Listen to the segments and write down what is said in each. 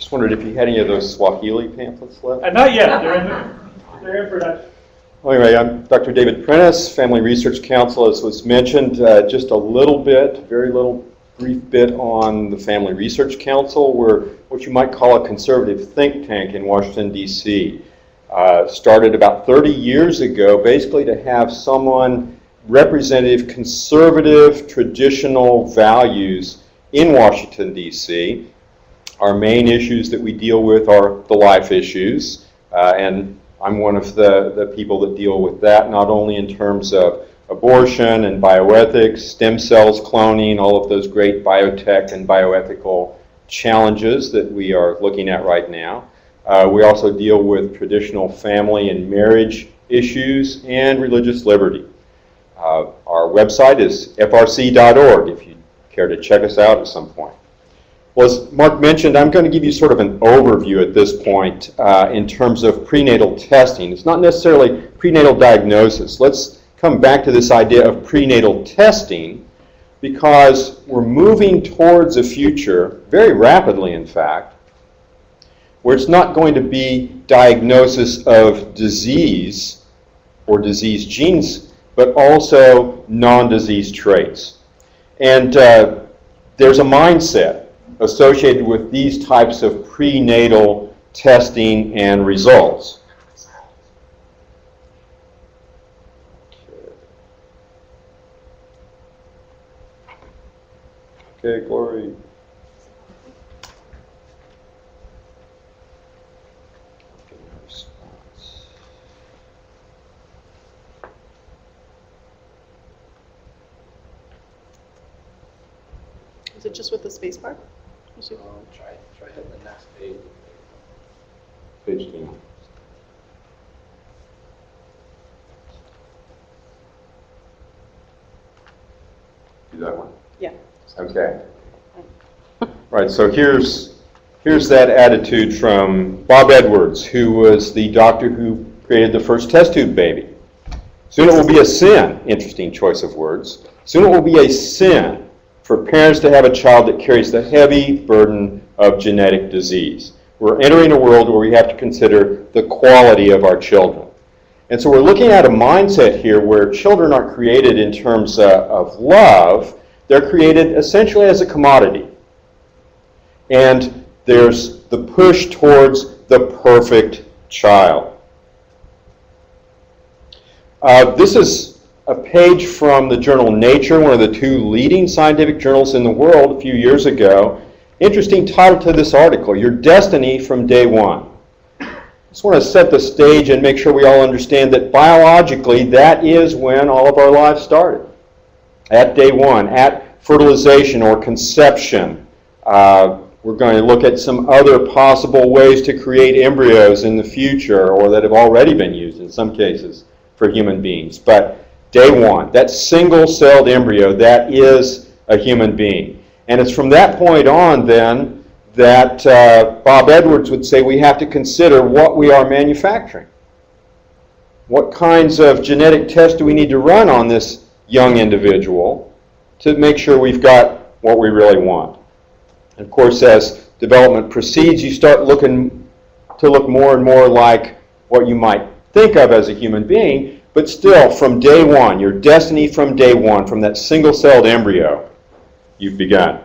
Just wondered if you had any of those Swahili pamphlets left? Not yet. They're in production. Anyway, I'm Dr. David Prentice, Family Research Council, as was mentioned. Just a little bit, very little brief bit on the Family Research Council. We're what you might call a conservative think tank in Washington, D.C. Started about 30 years ago, basically to have someone representative, conservative, traditional values in Washington, D.C. Our main issues that we deal with are the life issues, and I'm one of the people that deal with that, not only in terms of abortion and bioethics, stem cells, cloning, all of those great biotech and bioethical challenges that we are looking at right now. We also deal with traditional family and marriage issues and religious liberty. Our website is frc.org if you'd care to check us out at some point. Well, as Mark mentioned, I'm going to give you sort of an overview at this point in terms of prenatal testing. It's not necessarily prenatal diagnosis. Let's come back to this idea of prenatal testing because we're moving towards a future, very rapidly in fact, where it's not going to be diagnosis of disease or disease genes, but also non-disease traits. And there's a mindset associated with these types of prenatal testing and results. Okay, Glory. Is it just with the space bar? Try hitting the next page. Page 10. Do that one? Yeah. Okay. Right, so here's that attitude from Bob Edwards, who was the doctor who created the first test tube baby. Soon it will be a sin, interesting choice of words, soon it will be a sin for parents to have a child that carries the heavy burden of genetic disease. We're entering a world where we have to consider the quality of our children. And so we're looking at a mindset here where children aren't created in terms of love, they're created essentially as a commodity. And there's the push towards the perfect child. This is a page from the journal Nature, one of the two leading scientific journals in the world a few years ago. Interesting title to this article, Your Destiny from Day One. I just want to set the stage and make sure we all understand that biologically that is when all of our lives started. At day one, at fertilization or conception. We're going to look at some other possible ways to create embryos in the future or that have already been used in some cases for human beings. But day one, that single-celled embryo, that is a human being. And it's from that point on, then, that Bob Edwards would say we have to consider what we are manufacturing. What kinds of genetic tests do we need to run on this young individual to make sure we've got what we really want? And of course, as development proceeds, you start looking to look more and more like what you might think of as a human being. But still, from day one, your destiny from day one, from that single-celled embryo, you've begun.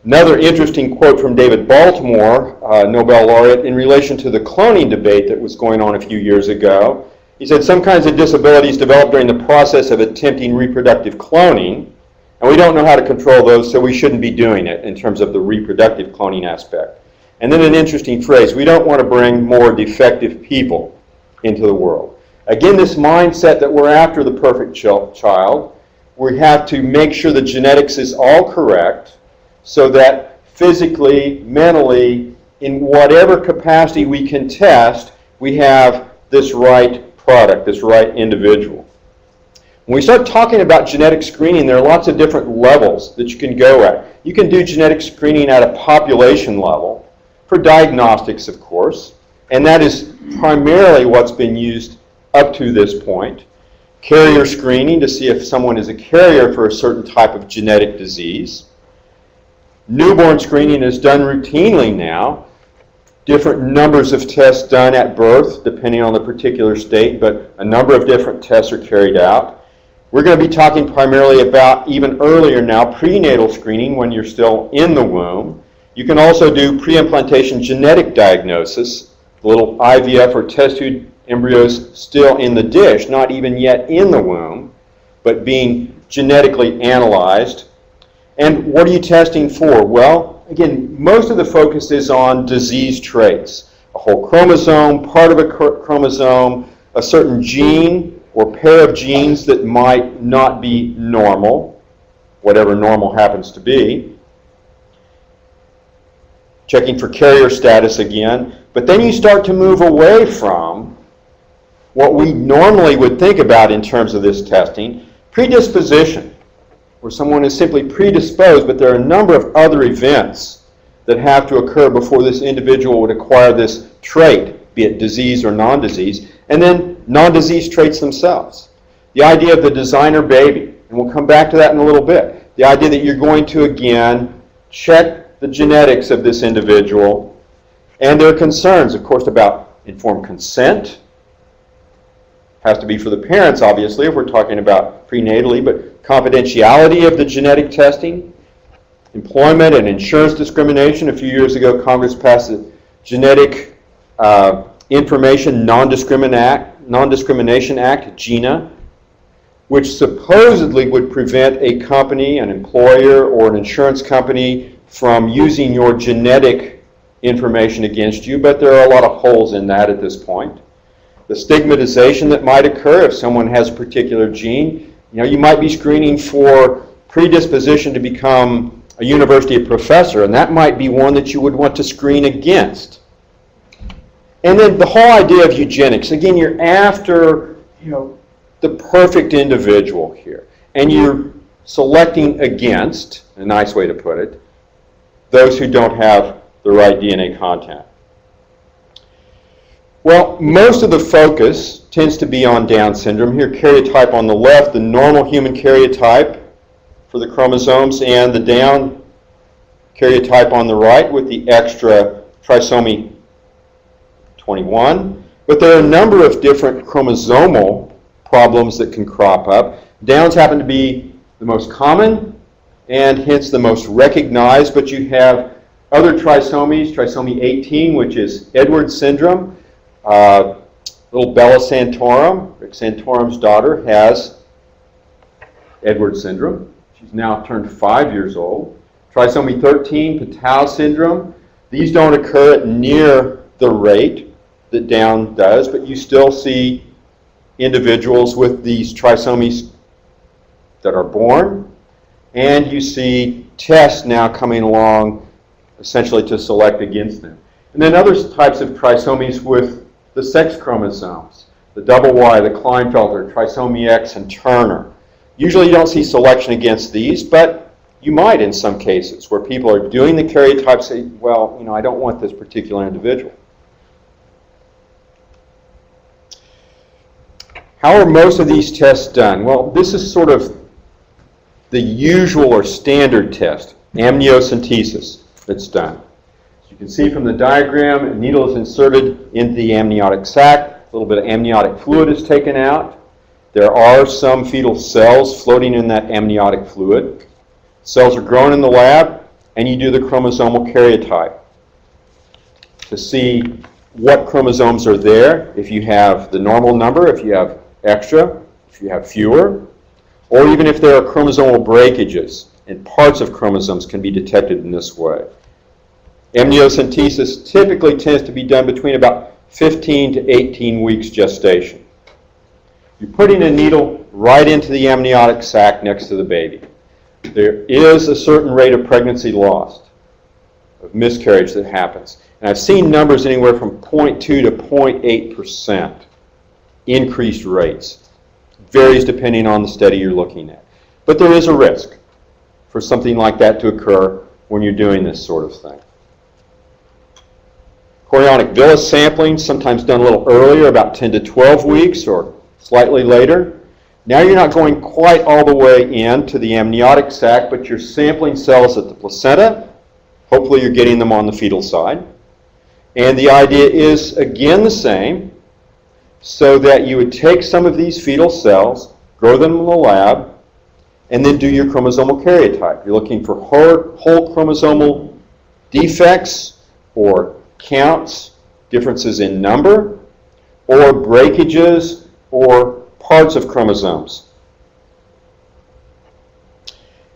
Another interesting quote from David Baltimore, Nobel laureate, in relation to the cloning debate that was going on a few years ago. He said, some kinds of disabilities develop during the process of attempting reproductive cloning, and we don't know how to control those, so we shouldn't be doing it in terms of the reproductive cloning aspect. And then an interesting phrase, we don't want to bring more defective people into the world. Again, this mindset that we're after the perfect child, we have to make sure the genetics is all correct so that physically, mentally, in whatever capacity we can test, we have this right product, this right individual. When we start talking about genetic screening, there are lots of different levels that you can go at. You can do genetic screening at a population level for diagnostics, of course, and that is primarily what's been used up to this point. Carrier screening to see if someone is a carrier for a certain type of genetic disease. Newborn screening is done routinely now. Different numbers of tests done at birth, depending on the particular state, but a number of different tests are carried out. We're going to be talking primarily about, even earlier now, prenatal screening when you're still in the womb. You can also do preimplantation genetic diagnosis, little IVF or test tube embryos still in the dish, not even yet in the womb, but being genetically analyzed. And what are you testing for? Well, again, most of the focus is on disease traits. A whole chromosome, part of a chromosome, a certain gene or pair of genes that might not be normal, whatever normal happens to be. Checking for carrier status again. But then you start to move away from what we normally would think about in terms of this testing, predisposition, where someone is simply predisposed, but there are a number of other events that have to occur before this individual would acquire this trait, be it disease or non-disease, and then non-disease traits themselves. The idea of the designer baby, and we'll come back to that in a little bit. The idea that you're going to, again, check the genetics of this individual, and there are concerns, of course, about informed consent. Has to be for the parents, obviously, if we're talking about prenatally, but confidentiality of the genetic testing, employment and insurance discrimination. A few years ago, Congress passed the Genetic Information Non-Discrimination Act, GINA, which supposedly would prevent a company, an employer, or an insurance company from using your genetic information against you, but there are a lot of holes in that at this point. The stigmatization that might occur if someone has a particular gene. You might be screening for predisposition to become a university professor, and that might be one that you would want to screen against. And then the whole idea of eugenics. Again, you're after, the perfect individual here, and you're selecting against, a nice way to put it, those who don't have the right DNA content. Well, most of the focus tends to be on Down syndrome. Here, karyotype on the left, the normal human karyotype for the chromosomes, and the Down karyotype on the right with the extra trisomy 21. But there are a number of different chromosomal problems that can crop up. Downs happen to be the most common and hence the most recognized, but you have other trisomies, trisomy 18, which is Edwards syndrome. Little Bella Santorum, Rick Santorum's daughter, has Edwards syndrome. She's now turned 5 years old. Trisomy 13, Fetal syndrome. These don't occur at near the rate that Down does, but you still see individuals with these trisomies that are born, and you see tests now coming along essentially to select against them. And then other types of trisomies with the sex chromosomes, the double Y, the Klinefelter, trisomy X, and Turner. Usually you don't see selection against these, but you might in some cases where people are doing the karyotype say, well, I don't want this particular individual. How are most of these tests done? Well, this is sort of the usual or standard test, amniocentesis, that's done. As you can see from the diagram, a needle is inserted into the amniotic sac. A little bit of amniotic fluid is taken out. There are some fetal cells floating in that amniotic fluid. Cells are grown in the lab, and you do the chromosomal karyotype to see what chromosomes are there, if you have the normal number, if you have extra, if you have fewer, or even if there are chromosomal breakages, and parts of chromosomes can be detected in this way. Amniocentesis typically tends to be done between about 15 to 18 weeks gestation. You're putting a needle right into the amniotic sac next to the baby. There is a certain rate of pregnancy lost, of miscarriage that happens. And I've seen numbers anywhere from 0.2 to 0.8% increased rates. Varies depending on the study you're looking at. But there is a risk for something like that to occur when you're doing this sort of thing. Chorionic villus sampling, sometimes done a little earlier, about 10 to 12 weeks or slightly later. Now you're not going quite all the way into the amniotic sac, but you're sampling cells at the placenta Hopefully you're getting them on the fetal side. And the idea is, again, the same, so that you would take some of these fetal cells, grow them in the lab, and then do your chromosomal karyotype. You're looking for whole chromosomal defects or counts, differences in number, or breakages, or parts of chromosomes.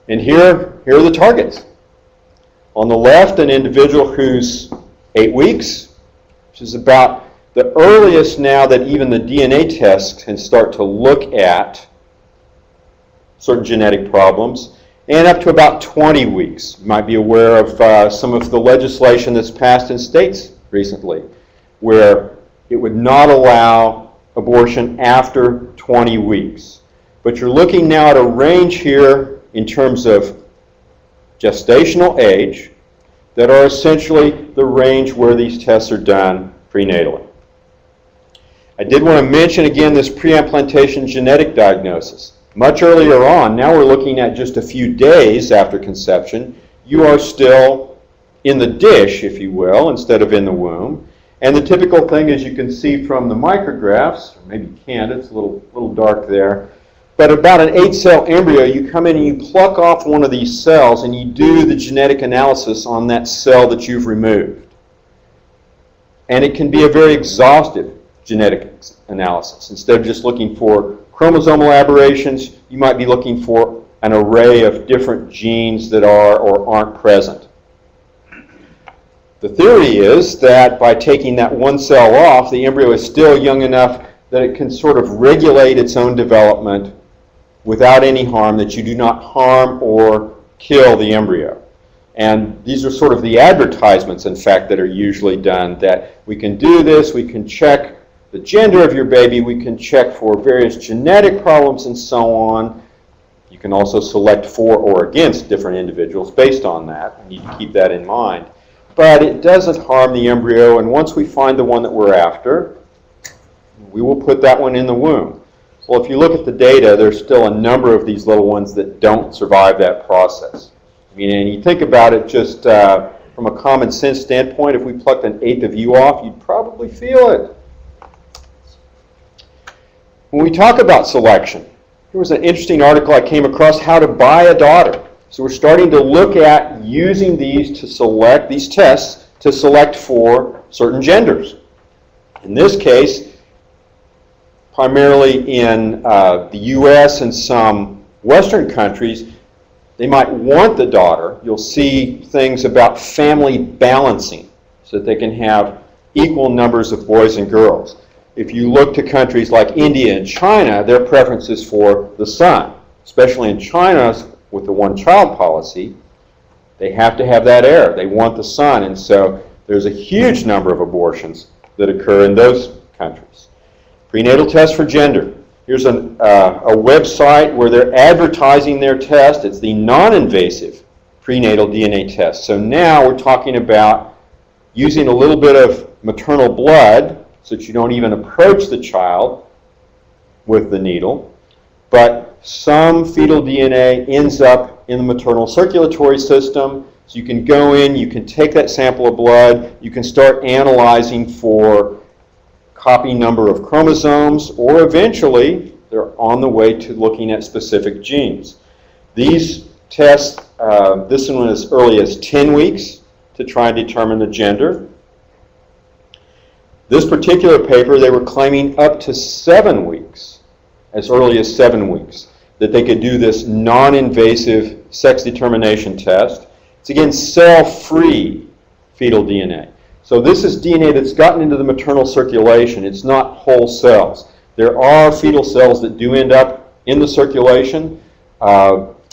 And here are the targets. On the left, an individual who's 8 weeks, which is about the earliest now that even the DNA tests can start to look at certain genetic problems, and up to about 20 weeks. You might be aware of some of the legislation that's passed in states recently, where it would not allow abortion after 20 weeks. But you're looking now at a range here in terms of gestational age that are essentially the range where these tests are done prenatally. I did want to mention again this preimplantation genetic diagnosis. Much earlier on, now we're looking at just a few days after conception, you are still in the dish, if you will, instead of in the womb. And the typical thing, as you can see from the micrographs, or maybe you can't, it's a little dark there, but about an 8-cell embryo, you come in and you pluck off one of these cells and you do the genetic analysis on that cell that you've removed. And it can be a very exhaustive genetic analysis. Instead of just looking for chromosomal aberrations, you might be looking for an array of different genes that are or aren't present. The theory is that by taking that one cell off, the embryo is still young enough that it can sort of regulate its own development without any harm, that you do not harm or kill the embryo. And these are sort of the advertisements, in fact, that are usually done, that we can do this, we can check the gender of your baby, we can check for various genetic problems and so on. You can also select for or against different individuals based on that. You need to keep that in mind. But it doesn't harm the embryo, and once we find the one that we're after, we will put that one in the womb. Well, if you look at the data, there's still a number of these little ones that don't survive that process. I mean, and you think about it just from a common sense standpoint, if we plucked an eighth of you off, you'd probably feel it. When we talk about selection, there was an interesting article I came across, How to Buy a Daughter. So we're starting to look at using these to select, these tests, to select for certain genders. In this case, primarily in the US and some Western countries, they might want the daughter. You'll see things about family balancing so that they can have equal numbers of boys and girls. If you look to countries like India and China, their preference is for the son. Especially in China, with the one-child policy, they have to have that heir. They want the son, and so there's a huge number of abortions that occur in those countries. Prenatal test for gender. Here's a website where they're advertising their test. It's the non-invasive prenatal DNA test. So now we're talking about using a little bit of maternal blood so that you don't even approach the child with the needle, but some fetal DNA ends up in the maternal circulatory system, so you can go in, you can take that sample of blood, you can start analyzing for copy number of chromosomes, or eventually they're on the way to looking at specific genes. These tests, this one is as early as 10 weeks to try and determine the gender. This particular paper, they were claiming up to 7 weeks, as early as 7 weeks, that they could do this non-invasive sex determination test. It's again cell-free fetal DNA. So this is DNA that's gotten into the maternal circulation. It's not whole cells. There are fetal cells that do end up in the circulation,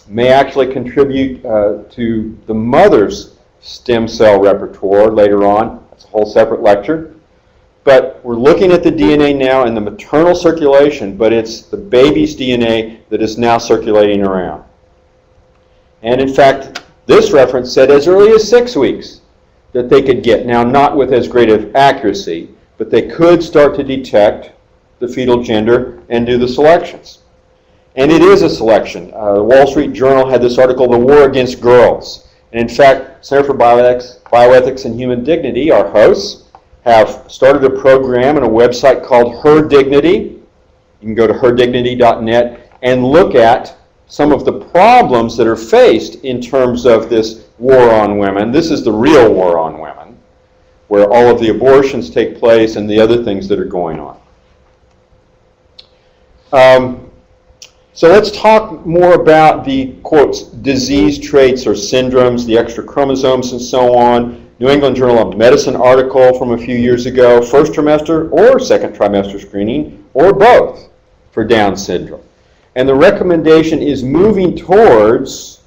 may actually contribute to the mother's stem cell repertoire later on. That's a whole separate lecture. But we're looking at the DNA now in the maternal circulation, but it's the baby's DNA that is now circulating around. And in fact, this reference said as early as 6 weeks that they could get. Now, not with as great of accuracy, but they could start to detect the fetal gender and do the selections. And it is a selection. The Wall Street Journal had this article, The War Against Girls. And in fact, Center for Bioethics and Human Dignity, our hosts, have started a program and a website called Her Dignity. You can go to herdignity.net and look at some of the problems that are faced in terms of this war on women. This is the real war on women, where all of the abortions take place and the other things that are going on. So let's talk more about the, quotes, disease traits or syndromes, the extra chromosomes and so on. New England Journal of Medicine article from a few years ago, first trimester or second trimester screening, or both for Down syndrome. And the recommendation is moving towards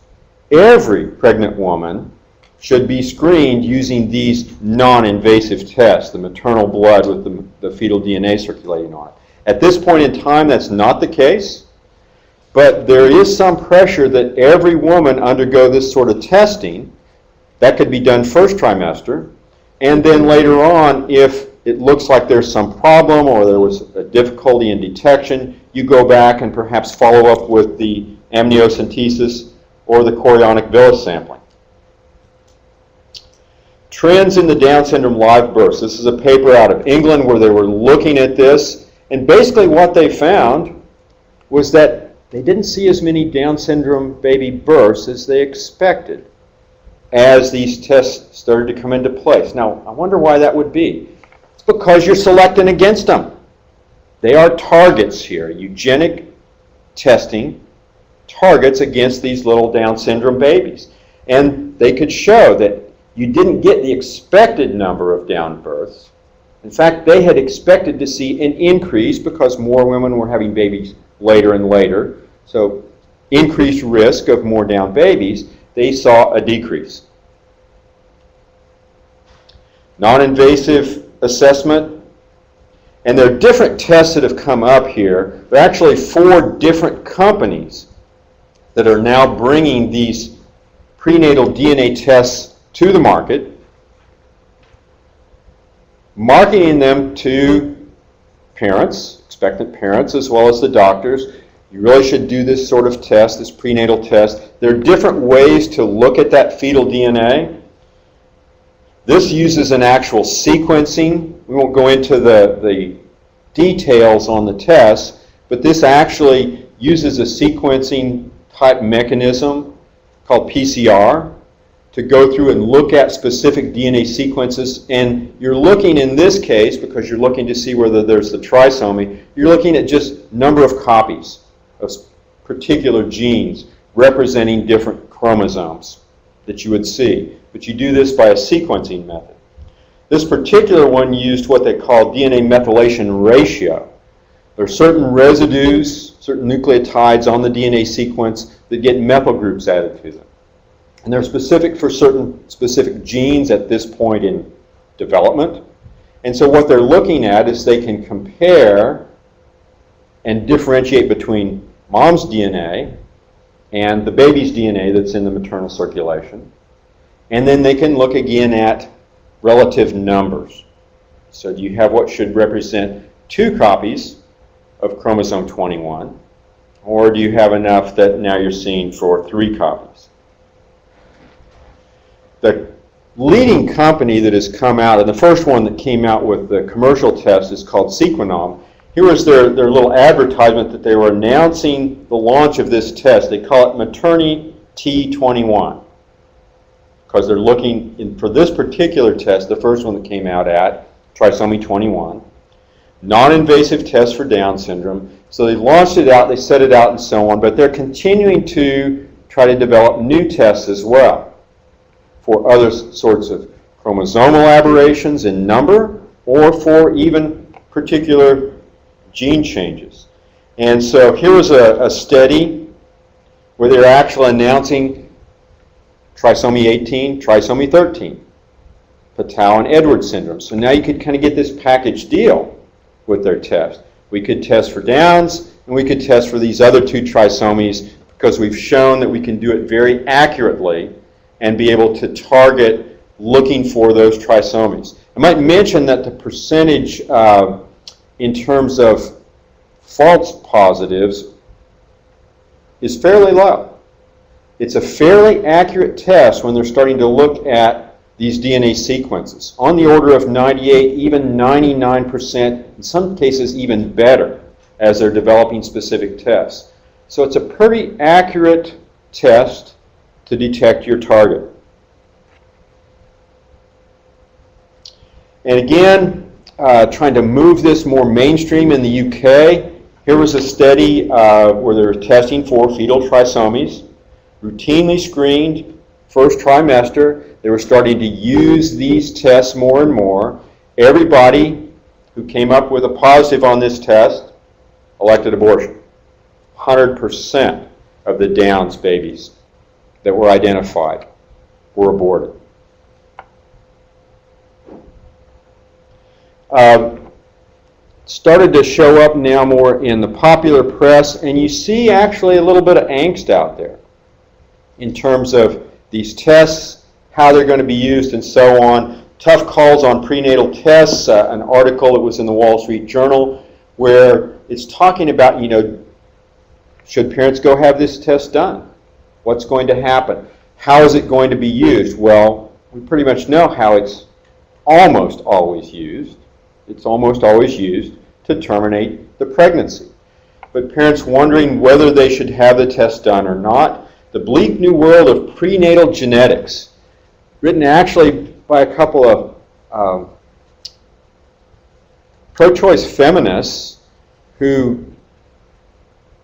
every pregnant woman should be screened using these non-invasive tests, the maternal blood with the fetal DNA circulating on it. At this point in time, that's not the case, but there is some pressure that every woman undergo this sort of testing. That could be done first trimester, and then later on, if it looks like there's some problem or there was a difficulty in detection, you go back and perhaps follow up with the amniocentesis or the chorionic villus sampling. Trends in the Down syndrome live births. This is a paper out of England where they were looking at this, and basically what they found was that they didn't see as many Down syndrome baby births as they expected as these tests started to come into place. Now, I wonder why that would be. It's because you're selecting against them. They are targets here. Eugenic testing targets against these little Down syndrome babies. And they could show that you didn't get the expected number of Down births. In fact, they had expected to see an increase because more women were having babies later and later. So increased risk of more Down babies. They saw a decrease. Non-invasive assessment. And there are different tests that have come up here. There are actually 4 different companies that are now bringing these prenatal DNA tests to the market, marketing them to parents, expectant parents, as well as the doctors. You really should do this sort of test, this prenatal test. There are different ways to look at that fetal DNA. This uses an actual sequencing. We won't go into the details on the test, but this actually uses a sequencing type mechanism called PCR to go through and look at specific DNA sequences. And you're looking in this case, because you're looking to see whether there's the trisomy, you're looking at just number of copies of particular genes representing different chromosomes that you would see. But you do this by a sequencing method. This particular one used what they call DNA methylation ratio. There are certain residues, certain nucleotides on the DNA sequence that get methyl groups added to them. And they're specific for certain specific genes at this point in development. And so what they're looking at is they can compare and differentiate between mom's DNA and the baby's DNA that's in the maternal circulation. And then they can look again at relative numbers. So you have what should represent 2 copies of chromosome 21, or do you have enough that now you're seeing for 3 copies? The leading company that has come out, and the first one that came out with the commercial test is called Sequenom. Here was their little advertisement that they were announcing the launch of this test. They call it Maternity T21 because they're looking for this particular test, the first one that came out at Trisomy 21, non-invasive test for Down syndrome. So they launched it out, they set it out and so on, but they're continuing to try to develop new tests as well for other sorts of chromosomal aberrations in number or for even particular gene changes. And so here was a study where they're actually announcing trisomy 18, trisomy 13, fetal and Edwards syndrome. So now you could kind of get this package deal with their test. We could test for Downs and we could test for these other 2 trisomies because we've shown that we can do it very accurately and be able to target looking for those trisomies. I might mention that the percentage in terms of false positives is fairly low. It's a fairly accurate test when they're starting to look at these DNA sequences, on the order of 98, even 99%, in some cases even better, as they're developing specific tests. So it's a pretty accurate test to detect your target. And again, trying to move this more mainstream in the UK, here was a study where they were testing for fetal trisomies, routinely screened first trimester. They were starting to use these tests more and more. Everybody who came up with a positive on this test elected abortion. 100% of the Downs babies that were identified were aborted. Started to show up now more in the popular press, and you see actually a little bit of angst out there in terms of these tests, how they're going to be used, and so on. Tough calls on prenatal tests, an article that was in the Wall Street Journal where it's talking about, should parents go have this test done? What's going to happen? How is it going to be used? Well, we pretty much know how it's almost always used. It's almost always used to terminate the pregnancy. But parents wondering whether they should have the test done or not. The Bleak New World of Prenatal Genetics, written actually by a couple of pro-choice feminists who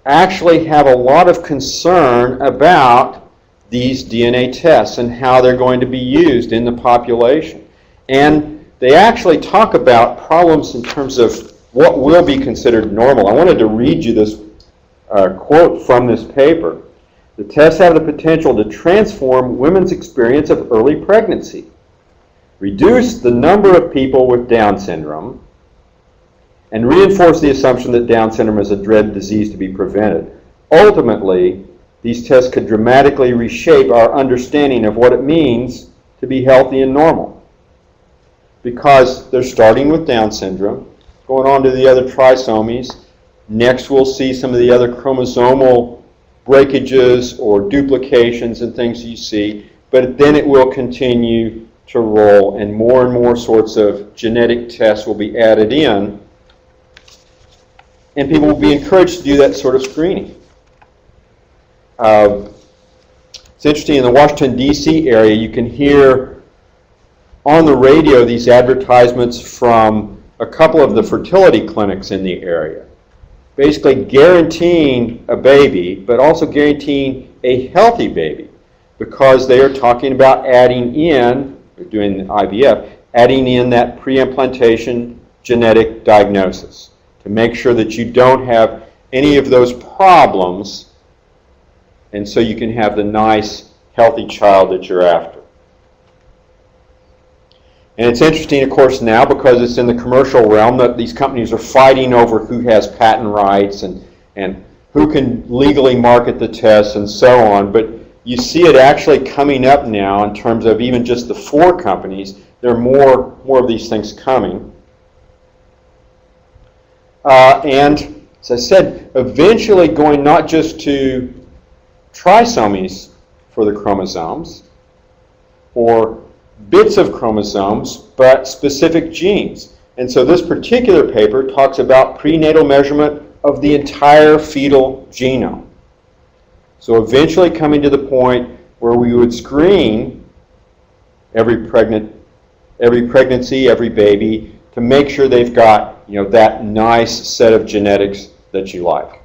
actually have a lot of concern about these DNA tests and how they're going to be used in the population. And they actually talk about problems in terms of what will be considered normal. I wanted to read you this quote from this paper. The tests have the potential to transform women's experience of early pregnancy, reduce the number of people with Down syndrome, and reinforce the assumption that Down syndrome is a dread disease to be prevented. Ultimately, these tests could dramatically reshape our understanding of what it means to be healthy and normal. Because they're starting with Down syndrome, going on to the other trisomies. Next we'll see some of the other chromosomal breakages or duplications and things you see, but then it will continue to roll and more sorts of genetic tests will be added in, and people will be encouraged to do that sort of screening. It's interesting, in the Washington, D.C. area, you can hear on the radio these advertisements from a couple of the fertility clinics in the area, basically guaranteeing a baby, but also guaranteeing a healthy baby, because they are talking about adding in, they're doing the IVF, adding in that pre-implantation genetic diagnosis to make sure that you don't have any of those problems, and so you can have the nice, healthy child that you're after. And it's interesting, of course, now, because it's in the commercial realm, that these companies are fighting over who has patent rights and who can legally market the tests and so on. But you see it actually coming up now in terms of even just the 4 companies. There are more of these things coming. And as I said, eventually going not just to trisomies for the chromosomes or bits of chromosomes, but specific genes. And so this particular paper talks about prenatal measurement of the entire fetal genome. So eventually coming to the point where we would screen every pregnancy, every baby, to make sure they've got that nice set of genetics that you like.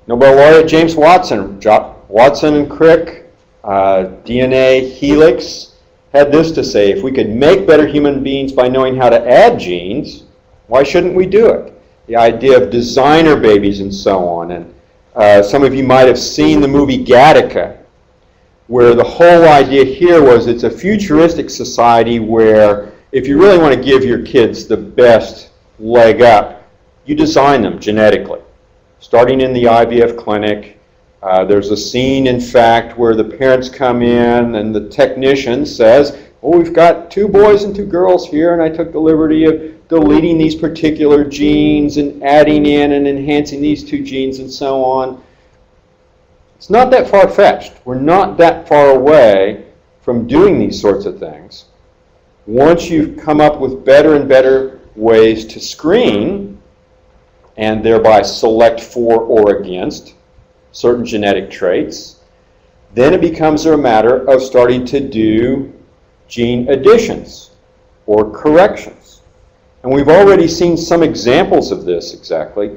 Nobel laureate James Watson and Crick, DNA Helix, had this to say: if we could make better human beings by knowing how to add genes, why shouldn't we do it? The idea of designer babies and so on. And some of you might have seen the movie Gattaca, where the whole idea here was it's a futuristic society where if you really want to give your kids the best leg up, you design them genetically. Starting in the IVF clinic, there's a scene, in fact, where the parents come in and the technician says, "Oh, we've got 2 boys and 2 girls here, and I took the liberty of deleting these particular genes and adding in and enhancing these two genes and so on. It's not that far-fetched. We're not that far away from doing these sorts of things. Once you've come up with better and better ways to screen and thereby select for or against certain genetic traits, then it becomes a matter of starting to do gene additions or corrections. And we've already seen some examples of this exactly.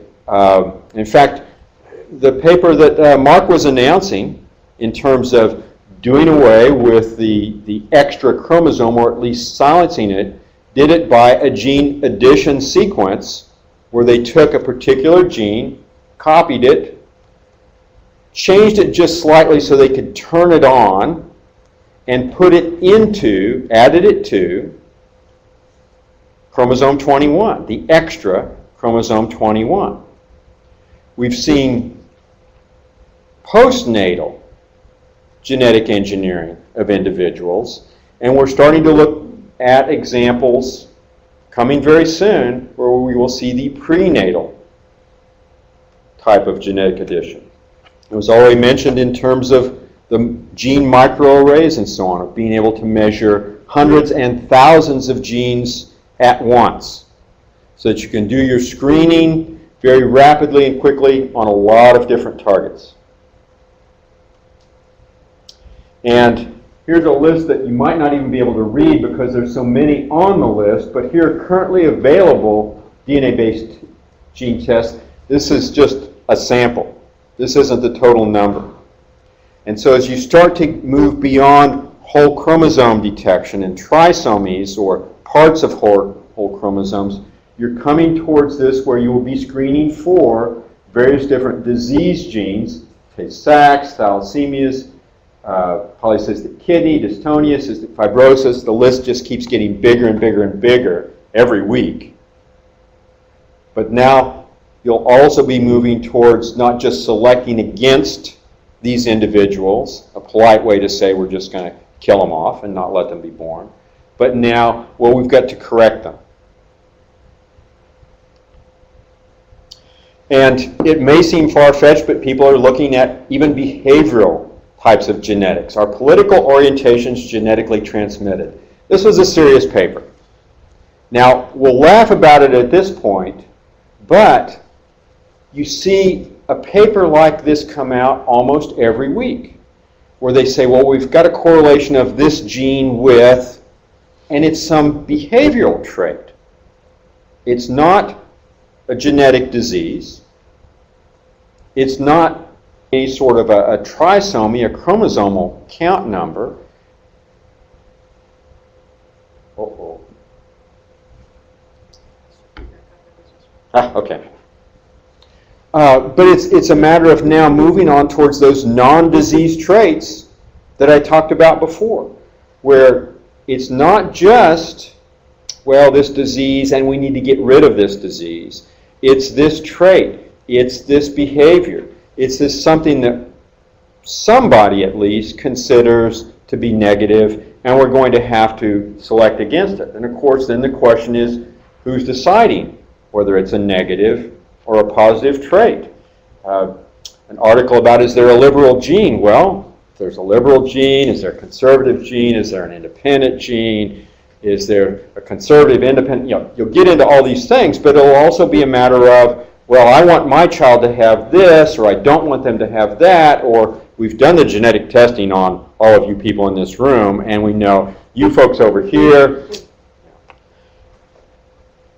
In fact, the paper that Mark was announcing in terms of doing away with the extra chromosome, or at least silencing it, did it by a gene addition sequence where they took a particular gene, copied it, changed it just slightly so they could turn it on, and put it into, added it to chromosome 21, the extra chromosome 21. We've seen postnatal genetic engineering of individuals, and we're starting to look at examples coming very soon where we will see the prenatal type of genetic addition. It was already mentioned in terms of the gene microarrays and so on, of being able to measure hundreds and thousands of genes at once so that you can do your screening very rapidly and quickly on a lot of different targets. And here's a list that you might not even be able to read because there's so many on the list, but here are currently available DNA-based gene tests. This is just a sample. This isn't the total number. And so as you start to move beyond whole chromosome detection and trisomies, or parts of whole chromosomes, you're coming towards this where you will be screening for various different disease genes, Tay-Sachs, thalassemias, polycystic kidney, dystonia, cystic fibrosis. The list just keeps getting bigger and bigger and bigger every week. But now you'll also be moving towards not just selecting against these individuals, a polite way to say we're just going to kill them off and not let them be born, but now, well, we've got to correct them. And it may seem far-fetched, but people are looking at even behavioral types of genetics. Are political orientations genetically transmitted? This was a serious paper. Now, we'll laugh about it at this point, but you see a paper like this come out almost every week, where they say, well, we've got a correlation of this gene with, and it's some behavioral trait. It's not a genetic disease. It's not any sort of a trisomy, a chromosomal count number. Uh-oh. Okay. But it's a matter of now moving on towards those non-disease traits that I talked about before, where it's not just, well, this disease and we need to get rid of this disease. It's this trait. It's this behavior. It's this something that somebody at least considers to be negative, and we're going to have to select against it. And of course, then the question is, who's deciding whether it's a negative or a positive trait? An article about, is there a liberal gene? Well, if there's a liberal gene, is there a conservative gene? Is there an independent gene? Is there a conservative, independent? You know, you'll get into all these things, but it'll also be a matter of, well, I want my child to have this, or I don't want them to have that, or we've done the genetic testing on all of you people in this room, and we know you folks over here.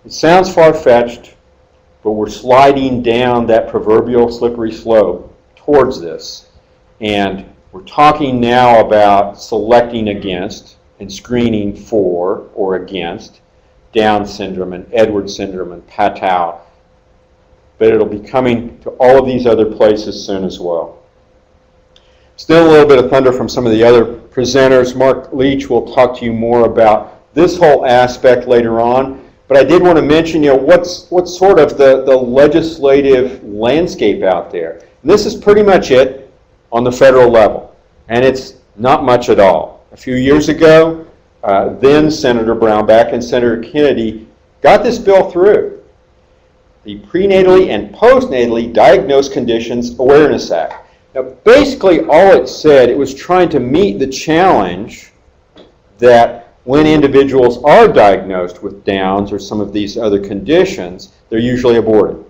It sounds far-fetched, but we're sliding down that proverbial slippery slope towards this. And we're talking now about selecting against and screening for or against Down syndrome and Edwards syndrome and Prenatal. But it'll be coming to all of these other places soon as well. Still a little bit of thunder from some of the other presenters. Mark Leach will talk to you more about this whole aspect later on. But I did want to mention, what's sort of the legislative landscape out there. And this is pretty much it on the federal level. And it's not much at all. A few years ago, then Senator Brownback and Senator Kennedy got this bill through, the Prenatally and Postnatally Diagnosed Conditions Awareness Act. Now, basically all it said, it was trying to meet the challenge that when individuals are diagnosed with Downs or some of these other conditions, they're usually aborted.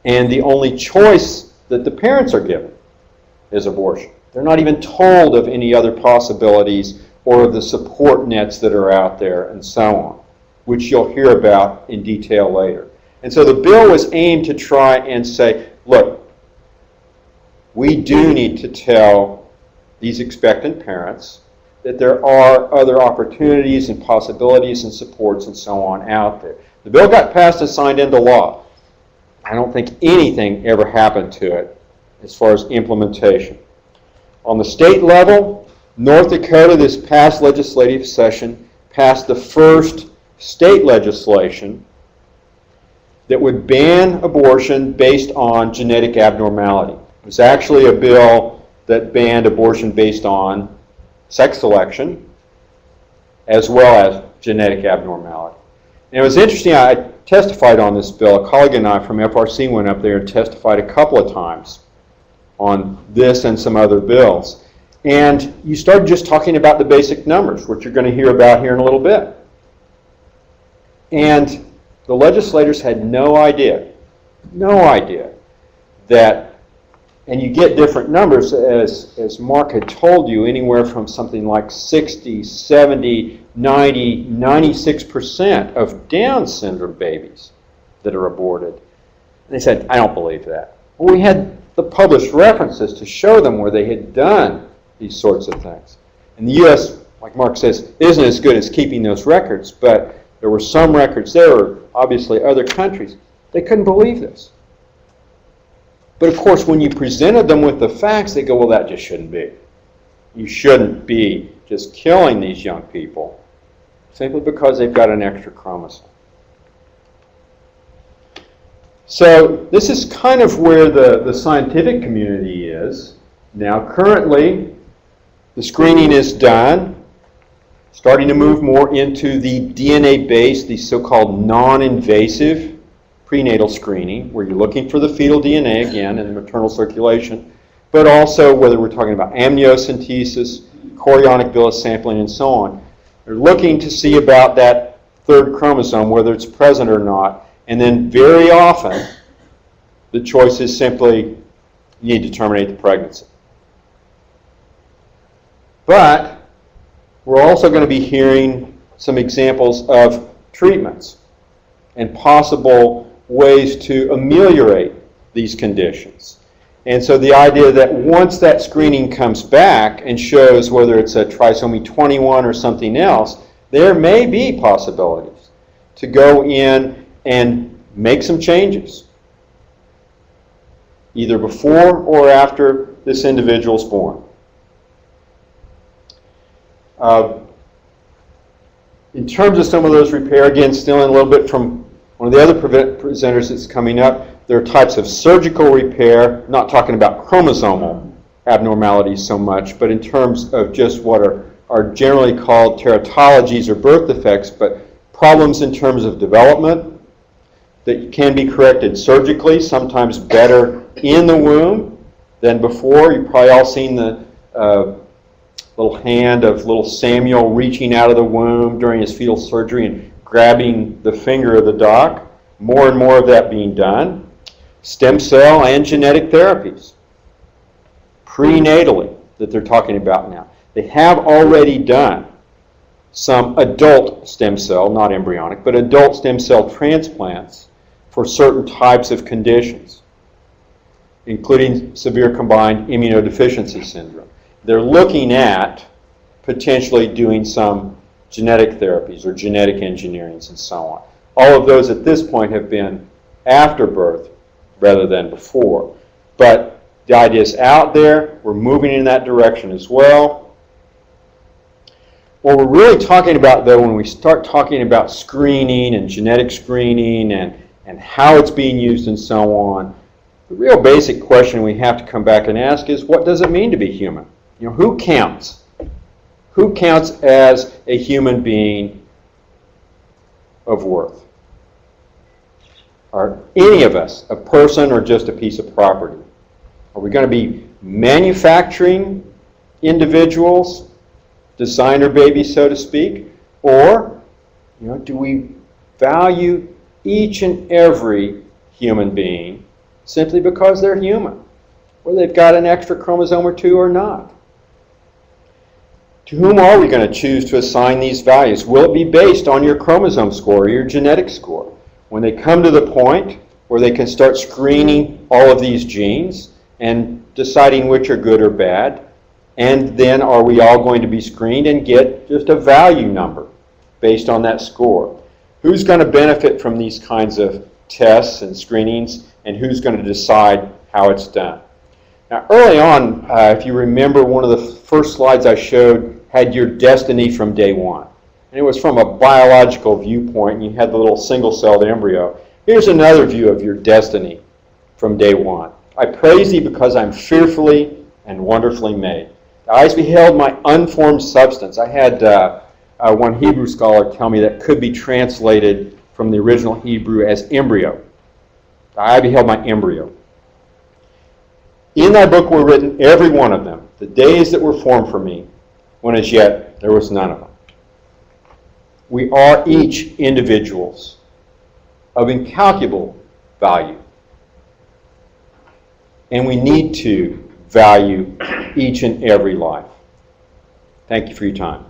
And the only choice that the parents are given is abortion. They're not even told of any other possibilities or of the support nets that are out there and so on, which you'll hear about in detail later. And so the bill was aimed to try and say, look, we do need to tell these expectant parents that there are other opportunities and possibilities and supports and so on out there. The bill got passed and signed into law. I don't think anything ever happened to it as far as implementation. On the state level, North Dakota this past legislative session passed the first state legislation that would ban abortion based on genetic abnormality. It was actually a bill that banned abortion based on sex selection as well as genetic abnormality. And it was interesting, I testified on this bill. A colleague and I from FRC went up there and testified a couple of times on this and some other bills. And you started just talking about the basic numbers, which you're going to hear about here in a little bit. And the legislators had no idea that, and you get different numbers, as Mark had told you, anywhere from something like 60, 70, 90, 96% of Down syndrome babies that are aborted. And they said, I don't believe that. Well, we had the published references to show them where they had done these sorts of things. And the U.S., like Mark says, isn't as good as keeping those records, but there were some records there, or obviously other countries. They couldn't believe this. But of course, when you presented them with the facts, they go, well, that just shouldn't be. You shouldn't be just killing these young people simply because they've got an extra chromosome. So this is kind of where the scientific community is. Now, currently, the screening is done, starting to move more into the DNA-based, the so-called non-invasive prenatal screening, where you're looking for the fetal DNA, again, in the maternal circulation, but also whether we're talking about amniocentesis, chorionic villus sampling, and so on. They're looking to see about that third chromosome, whether it's present or not, and then very often the choice is simply you need to terminate the pregnancy. But we're also going to be hearing some examples of treatments and possible ways to ameliorate these conditions. And so the idea that once that screening comes back and shows whether it's a trisomy 21 or something else, there may be possibilities to go in and make some changes, either before or after this individual's born. In terms of some of those repair, again, stealing a little bit from one of the other presenters that's coming up, there are types of surgical repair, not talking about chromosomal abnormalities so much, but in terms of just what are generally called teratologies or birth defects, but problems in terms of development that can be corrected surgically, sometimes better in the womb than before. You've probably all seen the little hand of little Samuel reaching out of the womb during his fetal surgery and grabbing the finger of the doc. More and more of that being done. Stem cell and genetic therapies. Prenatally, that they're talking about now. They have already done some adult stem cell, not embryonic, but adult stem cell transplants for certain types of conditions, including severe combined immunodeficiency syndrome. They're looking at potentially doing some genetic therapies or genetic engineerings and so on. All of those at this point have been after birth rather than before. But the idea is out there. We're moving in that direction as well. What we're really talking about, though, when we start talking about screening and genetic screening and how it's being used and so on, the real basic question we have to come back and ask is, what does it mean to be human? You know, who counts? Who counts as a human being of worth? Are any of us a person or just a piece of property? Are we going to be manufacturing individuals, designer babies, so to speak? Or, do we value each and every human being simply because they're human, whether they've got an extra chromosome or two or not? To whom are we going to choose to assign these values? Will it be based on your chromosome score or your genetic score? When they come to the point where they can start screening all of these genes and deciding which are good or bad, and then are we all going to be screened and get just a value number based on that score? Who's going to benefit from these kinds of tests and screenings, and who's going to decide how it's done? Now, early on, if you remember, one of the first slides I showed had your destiny from day one. And it was from a biological viewpoint, and you had the little single-celled embryo. Here's another view of your destiny from day one. I praise thee because I'm fearfully and wonderfully made. The eyes beheld my unformed substance. I had one Hebrew scholar tell me that could be translated from the original Hebrew as embryo. The eye beheld my embryo. In thy book were written, every one of them, the days that were formed for me, when as yet there was none of them. We are each individuals of incalculable value. And we need to value each and every life. Thank you for your time.